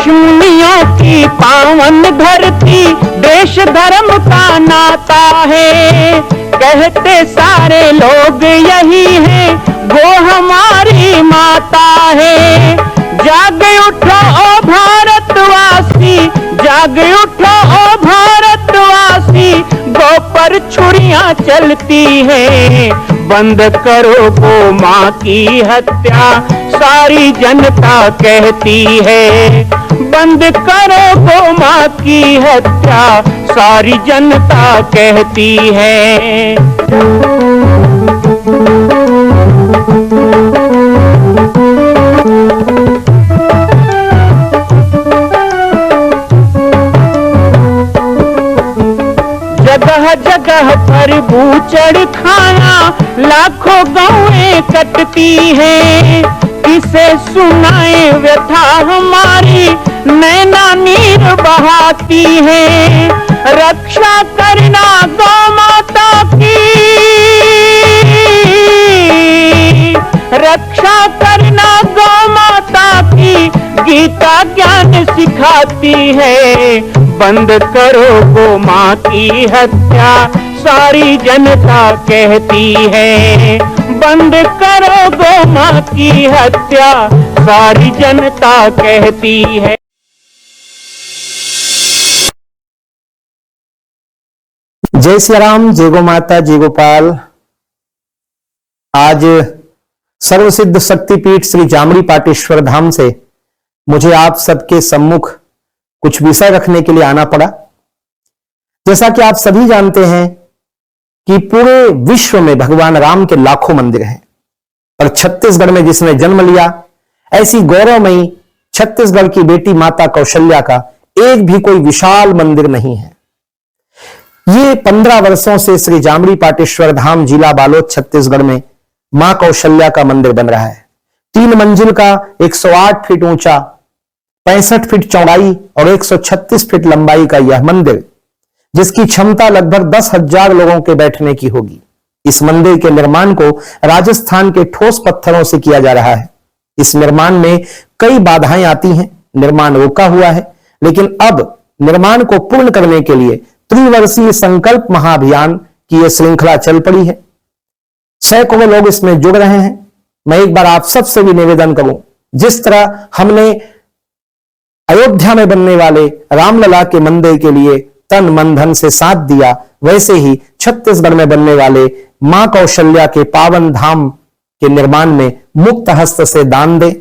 ऋषि मुनियों की पावन धरती, देश धर्म का नाता है। कहते सारे लोग यही है, वो हमारी माता है। जाग उठो ओ भारतवासी, जाग उठो ओ भारतवासी, गौ पर छुरियां चलती हैं। बंद करो गौ माँ की हत्या, सारी जनता कहती है। बंद करो गौ माँ की हत्या, सारी जनता कहती है। जगह जगह पर बूचड़ खाना, लाखों गौएं कटती हैं। किसे सुनाए व्यथा हमारी, नैना नीर बहाती है। रक्षा करना गौ माता की, रक्षा करना गौ माता की, गीता ज्ञान सिखाती है। बंद करो गौ माँ की हत्या, सारी जनता कहती है। बंद करो गौ माँ की हत्या, सारी जनता कहती है। जय श्री राम, जय गो माता, जय गोपाल। आज सर्वसिद्ध शक्तिपीठ श्री जामड़ी पाटेश्वर धाम से मुझे आप सबके सम्मुख कुछ विषय रखने के लिए आना पड़ा। जैसा कि आप सभी जानते हैं कि पूरे विश्व में भगवान राम के लाखों मंदिर हैं, और छत्तीसगढ़ में जिसने जन्म लिया, ऐसी गौरवमयी छत्तीसगढ़ की बेटी माता कौशल्या का एक भी कोई विशाल मंदिर नहीं है। ये 15 वर्षों से श्री जामड़ी पाटेश्वर धाम, जिला बालोद, छत्तीसगढ़ में मां कौशल्या का मंदिर बन रहा है। 3 मंजिल का 108 फीट ऊंचा, 65 फीट चौड़ाई और 136 फीट लंबाई का यह मंदिर, जिसकी क्षमता लगभग 10,000 लोगों के बैठने की होगी। इस मंदिर के निर्माण को राजस्थान के ठोस पत्थरों से किया जा रहा है। इस निर्माण में कई बाधाएं आती हैं, निर्माण रुका हुआ है, लेकिन अब निर्माण को पूर्ण करने के लिए त्रिवर्षीय संकल्प महाअभियान की यह श्रृंखला चल पड़ी है। सैकड़ों लोग इसमें जुड़ रहे हैं। मैं एक बार आप सबसे भी निवेदन करूं, जिस तरह हमने अयोध्या में बनने वाले रामलला के मंदिर के लिए तन मन धन से साथ दिया, वैसे ही छत्तीसगढ़ में बनने वाले मां कौशल्या के पावन धाम के निर्माण में मुक्त हस्त से दान दें।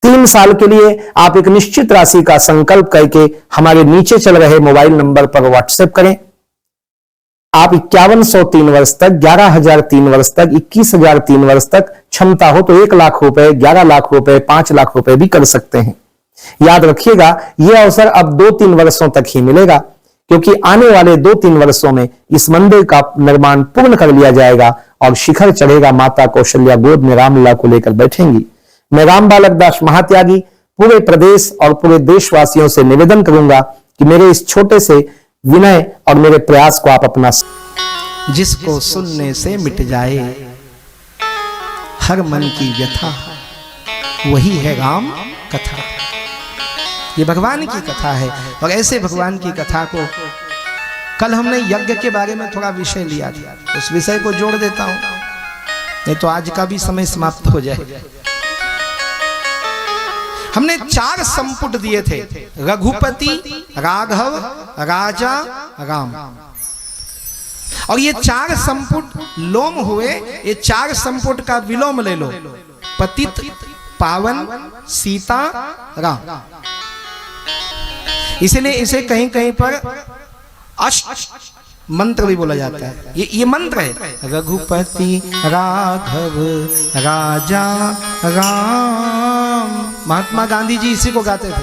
3 साल के लिए आप एक निश्चित राशि का संकल्प करके हमारे नीचे चल रहे मोबाइल नंबर पर व्हाट्सएप करें। आप 5100 3 वर्ष तक, 11,000 3 वर्ष तक, 21,000 3 वर्ष तक, क्षमता हो तो 1 लाख रुपए, 11 लाख रुपए, 5 लाख रुपए भी कर सकते हैं। याद रखिएगा, यह अवसर अब 2-3 वर्षों तक ही मिलेगा, क्योंकि आने वाले 2-3 वर्षों में इस मंदिर का निर्माण पूर्ण कर लिया जाएगा और शिखर चढ़ेगा। माता कौशल्या गोद में रामलला को लेकर बैठेंगी। मैं राम बालक दास महात्यागी पूरे प्रदेश और पूरे देशवासियों से निवेदन करूंगा कि मेरे इस छोटे से विनय और मेरे प्रयास को आप अपना। जिसको सुनने से मिट जाए हर मन की व्यथा, वही है राम कथा। ये भगवान की कथा है, और ऐसे भगवान की कथा को कल हमने यज्ञ के बारे में थोड़ा विषय लिया था, उस विषय को जोड़ देता हूं, नहीं तो आज का भी समय समाप्त हो जाए। हमने 4 संपुट दिए थे, रघुपति, राघव, राजा, राम। और ये 4 संपुट लोम हुए। ये 4 संपुट का विलोम ले लो, पतित, पावन, सीता, राम। इसलिए इसे कहीं कहीं पर अष्ट मंत्र भी बोला जाता है। ये मंत्र है, रघुपति, राघव, राजा, राम। महात्मा गांधी जी इसी को गाते थे।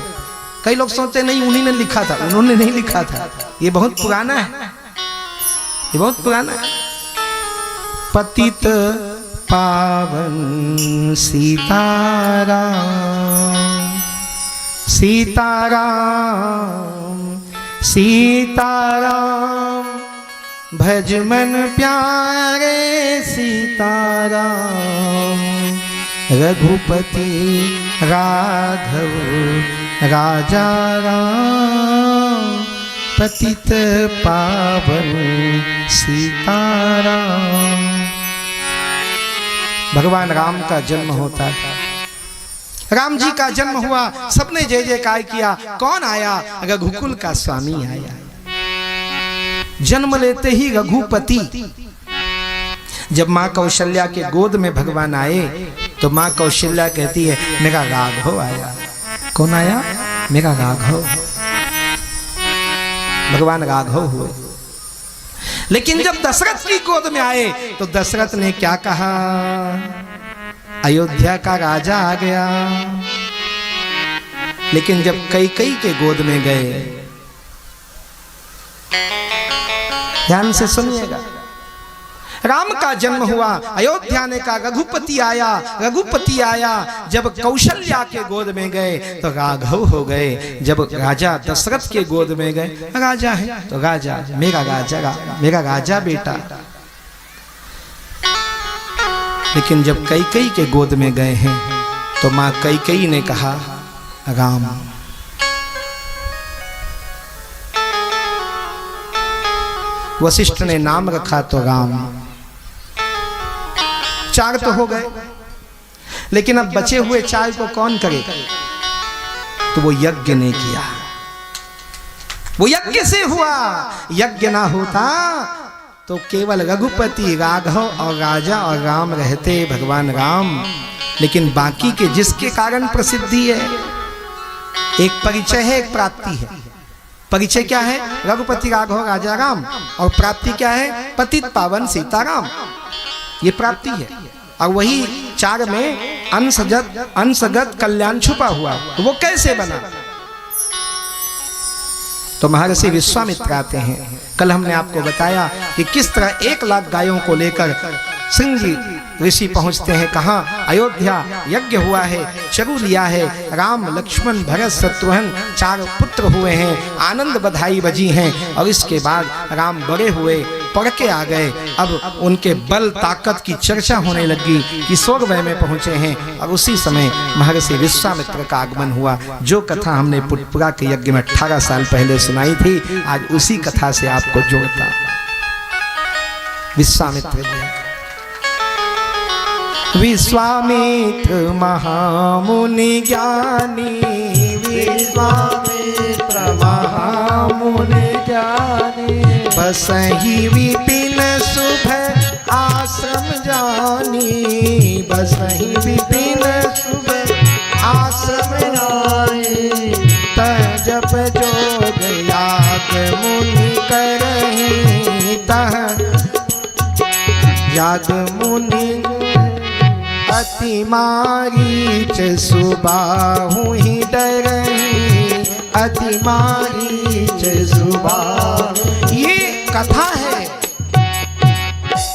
कई लोग सोचते नहीं उन्हीं ने लिखा था, उन्होंने नहीं लिखा था, ये बहुत पुराना है, ये बहुत पुराना है। पतित पावन सीताराम, सीताराम, सीताराम, भज मन प्यारे सीताराम। रघुपति, राघव, राजा राम पतित पावन सीताराम। भगवान राम का जन्म होता है, राम जी का जन्म हुआ, सबने जय जयकार किया। कौन आया? रघुकुल का स्वामी आया। जन्म लेते ही रघुपति। जब माँ कौशल्या के गोद में भगवान आए तो माँ कौशल्या कहती है मेरा राघव आया। कौन आया? मेरा राघव। भगवान राघव हुए। लेकिन जब दशरथ की गोद में आए तो दशरथ ने क्या कहा? अयोध्या का राजा आ गया। लेकिन जब कैकेयी के गोद में गए, ध्यान से सुनिएगा, राम का जन्म हुआ, अयोध्या ने कहा रघुपति आया, रघुपति आया। जब कौशल्या के गोद में गए तो राघव हो गए। जब राजा दशरथ के गोद में गए, राजा है तो राजा, मेरा राजा, मेरा राजा बेटा। लेकिन जब कैकेयी के गोद में गए हैं तो मां कैकेयी ने कहा राम। वशिष्ठ ने नाम रखा तो राम। 4 तो हो गए, लेकिन अब बचे हुए 4 को कौन करे? तो वो यज्ञ ने किया, वो यज्ञ से हुआ। यज्ञ ना होता तो केवल रघुपति, राघव और राजा और राम रहते, भगवान राम। लेकिन बाकी के जिसके कारण प्रसिद्धि है, एक परिचय है, एक प्राप्ति है। परिचय क्या है? रघुपति, राघव, राजा, राम। और प्राप्ति क्या है? पतित पावन सीताराम। ये प्राप्ति है। और वही 4 में अंशगत कल्याण छुपा हुआ। वो कैसे बना? तो महर्षि विश्वामित्र आते हैं। कल हमने आपको बताया कि किस तरह 1 लाख गायों को लेकर सिंह जी ऋषि पहुंचते हैं। कहाँ? अयोध्या। यज्ञ हुआ है, चरु लिया है। राम, लक्ष्मण, भरत, शत्रुघ्न 4 पुत्र हुए हैं। आनंद बधाई बजी हैं। और इसके बाद राम बड़े हुए, पढ़ के आ गए। अब उनके बल ताकत की चर्चा होने लगी, किशोरवय में पहुंचे हैं। और उसी समय महर्षि विश्वामित्र का आगमन हुआ। जो कथा हमने पुटपुरा के यज्ञ में 18 साल पहले सुनाई थी, आज उसी कथा से आपको जोड़ता। विश्वामित्र विश्वामित्र महामुनि ज्ञानी, विश्वामित्र महामुनि ज्ञानी। बसहि विपिन शुभ आश्रम जानी, बसहि विपिन शुभ आश्रम जानी। तजप जोग याग मुनि करहि, तह याग मुनि अति मारीच सुबाहु ही डरहि, अति मारीच सुबाहु। ये कथा है।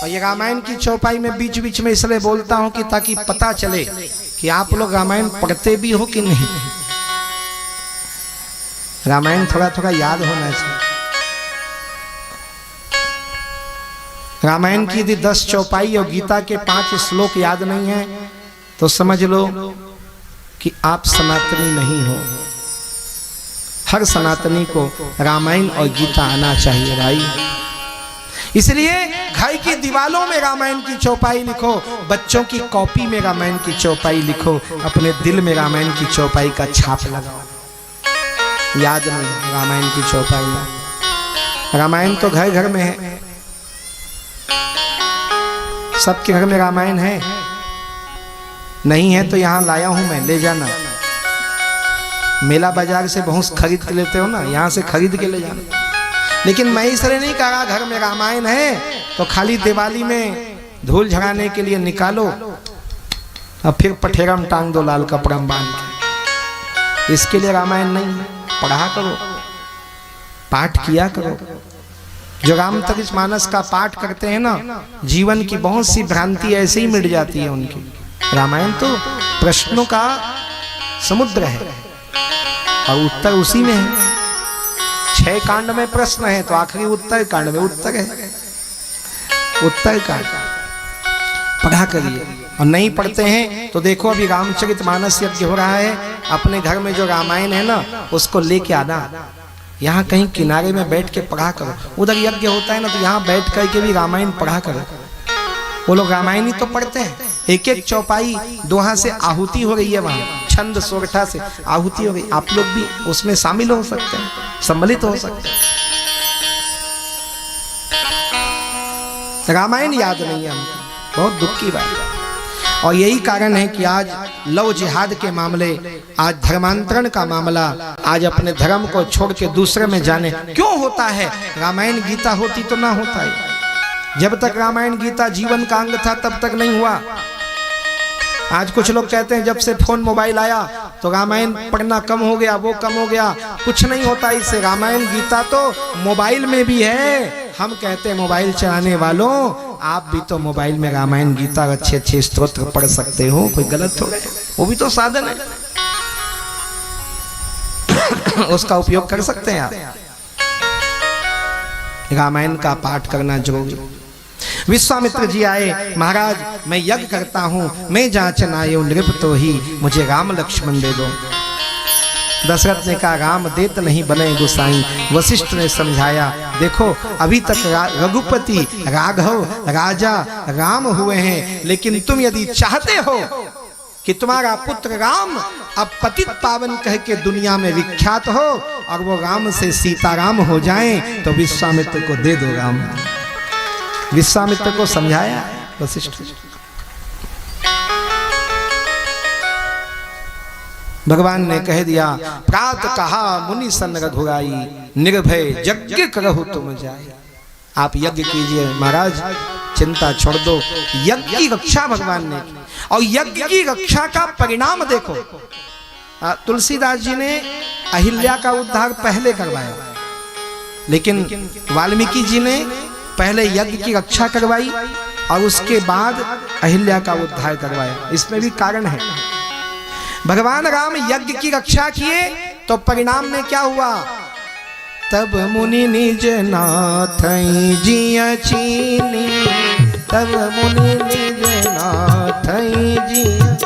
और ये रामायण की चौपाई में बीच बीच में इसलिए बोलता हूं कि ताकि पता चले कि आप लोग रामायण पढ़ते भी हो कि नहीं। रामायण थोड़ा थोड़ा याद होना चाहिए। रामायण की यदि 10 चौपाई और गीता के 5 श्लोक याद नहीं है तो समझ लो कि आप सनातनी नहीं हो। हर सनातनी को रामायण और गीता आना चाहिए भाई। इसलिए घर की दीवालों में रामायण की चौपाई लिखो, बच्चों की कॉपी में रामायण की चौपाई लिखो, अपने दिल में रामायण की चौपाई का छाप लगाओ। याद नहीं रामायण की चौपाई। रामायण तो घर घर में है, सबके घर में रामायण है। नहीं है तो यहां लाया हूं मैं, ले जाना। मेला बाजार से भैंस खरीद के लेते हो ना, यहां से खरीद के ले जाना। लेकिन मैं इसलिए नहीं कहा घर में रामायण है तो खाली दिवाली में धूल झड़ाने के लिए निकालो और फिर पठेरा में टांग दो लाल कपड़ा में बांध के। इसके लिए रामायण नहीं है। पढ़ा करो, पाठ किया करो। जो रामचरितमानस का पाठ करते हैं ना, जीवन की बहुत सी भ्रांति ऐसे ही मिट जाती है उनकी। रामायण तो प्रश्नों का समुद्र है और उत्तर उसी में है। 6 कांड में प्रश्न है तो आखिरी उत्तर कांड में उत्तर है। उत्तर कांड पढ़ा करिए। और नहीं पढ़ते हैं तो देखो अभी रामचरितमानस यज्ञ हो रहा है, अपने घर में जो रामायण है ना उसको लेके आना, यहाँ कहीं किनारे में बैठ के पढ़ा करो। उधर यज्ञ होता है ना तो यहाँ बैठ करके भी रामायण पढ़ा करो। वो लोग रामायण ही तो पढ़ते हैं, एक एक चौपाई दोहा से आहुति हो रही है, वहां छंद सोरठा से आहुति हो गई। आप लोग भी उसमें शामिल हो सकते हैं, सम्मिलित हो सकते हैं। रामायण याद नहीं है हमको, बहुत दुख की बात है। और यही कारण है कि आज लव जिहाद के मामले, आज धर्मांतरण का मामला, आज अपने धर्म को छोड़ के दूसरे में जाने क्यों होता है? रामायण गीता होती तो ना होता है। जब तक रामायण गीता जीवन का अंग था तब तक नहीं हुआ। आज कुछ लोग कहते हैं जब से फोन मोबाइल आया तो रामायण पढ़ना कम हो गया, वो कम हो गया। कुछ नहीं होता इससे, रामायण गीता तो मोबाइल में भी है। हम कहते हैं मोबाइल चलाने वालों, आप भी तो मोबाइल में रामायण गीता अच्छे अच्छे स्तोत्र पढ़ सकते हो, कोई गलत हो? वो भी तो साधन है, उसका उपयोग कर सकते हैं आप। रामायण का पाठ करना जरूरी। विश्वामित्र जी आए, महाराज मैं यज्ञ करता हूं, मैं जांचन आयो नृप तो ही, मुझे राम लक्ष्मण दे दो। दशरथ ने कहा राम देत नहीं बने गोसाई। वशिष्ठ ने समझाया, देखो अभी तक रघुपति राघव राजा राम हुए हैं, लेकिन तुम यदि चाहते हो कि तुम्हारा पुत्र राम अब पतित पावन कह के दुनिया में विख्यात हो और वो राम से सीताराम हो जाएं, तो विश्वामित्र को दे दो राम। विश्वामित्र को समझाया वशिष्ठ। भगवान ने कह दिया, प्रात कहा मुनि सन रघुराई, निर्भय यज्ञ करहु तुम जाए। आप यज्ञ कीजिए महाराज, चिंता छोड़ दो। यज्ञ की रक्षा भगवान ने की, और यज्ञ की रक्षा का परिणाम देखो। तुलसीदास जी ने अहिल्या का उद्धार पहले करवाया, लेकिन वाल्मीकि जी ने पहले यज्ञ की रक्षा करवाई और उसके बाद अहिल्या का उद्धार करवाया। इसमें भी कारण है। भगवान राम यज्ञ की रक्षा किए तो परिणाम में क्या हुआ? तब मुनि निज नाथ जिया चीनी, तब मुनि निज नाथ जिया।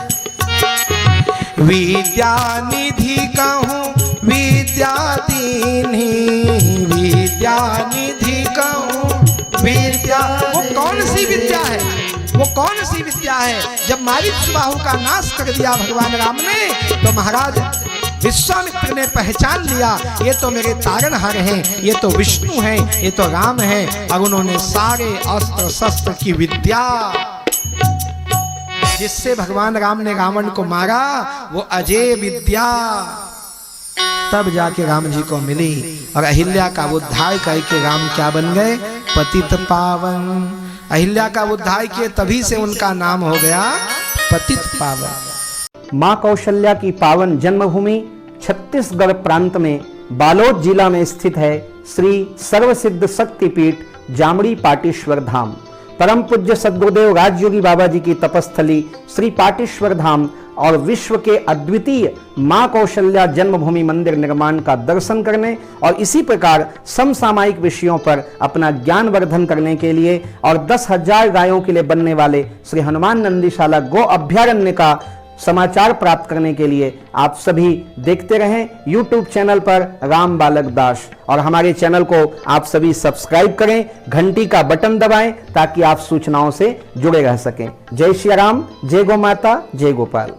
विद्या निधि कहूँ विद्या दीनी, विद्या निधि कहूँ विद्या। वो कौन सी विद्या है? वो कौन सी विद्या है? जब मारीचबाहु का नाश कर दिया भगवान राम ने, तो महाराज विश्वामित्र ने पहचान लिया, ये तो मेरे तारणहार हैं, ये तो विष्णु हैं, ये तो राम हैं। और उन्होंने सारे अस्त्र शस्त्र की विद्या जिससे भगवान राम ने रावण को मारा, वो अजय विद्या तब जाके राम जी को मिली। और अहिल्या का उद्धार करके राम क्या बन गए? पतित पावन। अहिल्या का उद्धार किए तभी से उनका नाम हो गया पतित पावन। मां कौशल्या की पावन जन्मभूमि छत्तीसगढ़ प्रांत में बालोद जिला में स्थित है श्री सर्वसिद्ध शक्तिपीठ जामड़ी पाटेश्वर धाम। परम पूज्य सद्गुरुदेव राजयोगी बाबा जी की तपस्थली श्री पाटेश्वर धाम और विश्व के अद्वितीय मां कौशल्या जन्मभूमि मंदिर निर्माण का दर्शन करने और इसी प्रकार समसामयिक विषयों पर अपना ज्ञानवर्धन करने के लिए और 10,000 गायों के लिए बनने वाले श्री हनुमान नंदीशाला गो अभ्यारण्य का समाचार प्राप्त करने के लिए आप सभी देखते रहें YouTube चैनल पर राम बालक दास, और हमारे चैनल को आप सभी सब्सक्राइब करें, घंटी का बटन दबाएं ताकि आप सूचनाओं से जुड़े रह सकें। जय श्री राम, जय गौ माता, जय गोपाल।